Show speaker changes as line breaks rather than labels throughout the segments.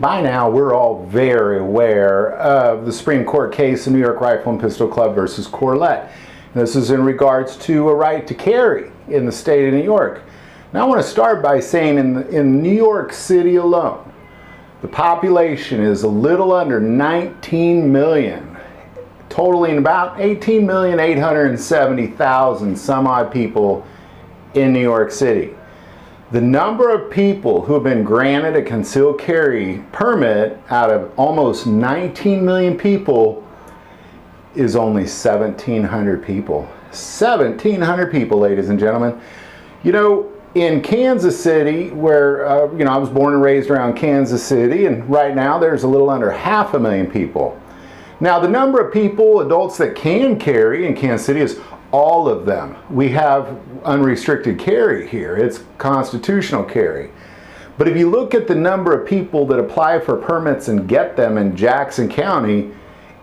By now, we're all very aware of the Supreme Court case, the New York Rifle and Pistol Club versus Corlett. This is in regards to a right to carry in the state of New York. Now, I want to start by saying in New York City alone, the population is a little under 19 million, totaling about 18,870,000 some odd people in New York City. The number of people who have been granted a concealed carry permit out of almost 19 million people is only 1,700 people. 1,700 people, ladies and gentlemen. You know, in Kansas City, where I was born and raised around Kansas City, and right now there's a little under 500,000 people. Now, the number of people, adults that can carry in Kansas City is all of them. We have unrestricted carry here. It's constitutional carry. But if you look at the number of people that apply for permits and get them in Jackson County,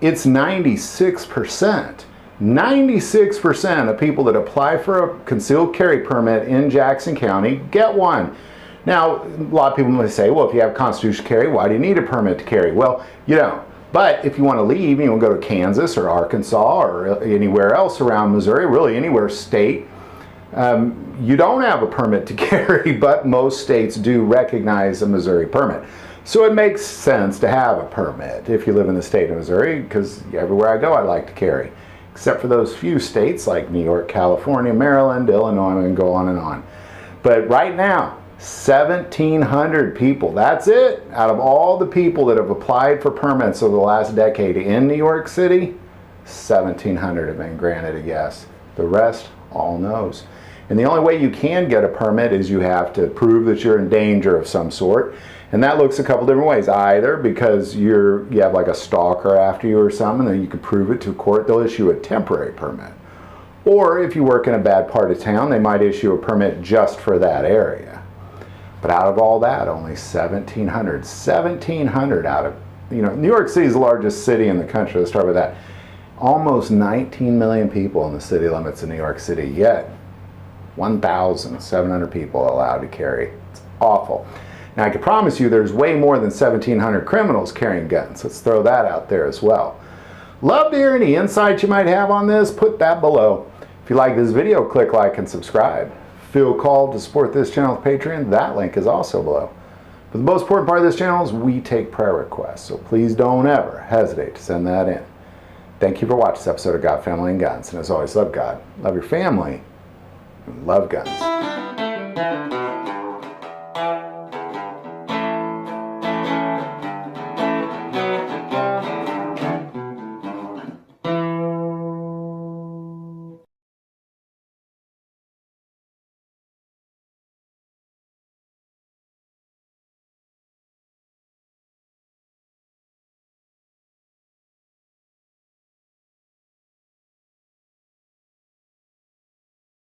it's 96%. 96% of people that apply for a concealed carry permit in Jackson County get one. Now, a lot of people may say, well, if you have constitutional carry, why do you need a permit to carry? Well, you don't. But if you want to leave, you want to go to Kansas or Arkansas or anywhere else around Missouri, really anywhere state, you don't have a permit to carry, but most states do recognize a Missouri permit. So it makes sense to have a permit if you live in the state of Missouri, because everywhere I go I like to carry, except for those few states like New York, California, Maryland, Illinois, and go on and on. But right now, 1,700 people, that's it. Out of all the people that have applied for permits over the last decade in New York City, 1,700 have been granted a yes. The rest, all no's. And the only way you can get a permit is you have to prove that you're in danger of some sort. And that looks a couple different ways. Either because you have like a stalker after you or something, and you can prove it to a court, they'll issue a temporary permit. Or if you work in a bad part of town, they might issue a permit just for that area. But out of all that, only 1,700. 1,700 out of, New York City is the largest city in the country. Let's start with that. Almost 19 million people in the city limits of New York City, yet 1,700 people allowed to carry. It's awful. Now, I can promise you there's way more than 1,700 criminals carrying guns. Let's throw that out there as well. Love to hear any insights you might have on this. Put that below. If you like this video, click like and subscribe. Feel called to support this channel with Patreon. That link is also below. But the most important part of this channel is we take prayer requests, so please don't ever hesitate to send that in. Thank you for watching this episode of God, Family, and Guns. And as always, love God, love your family, and love guns.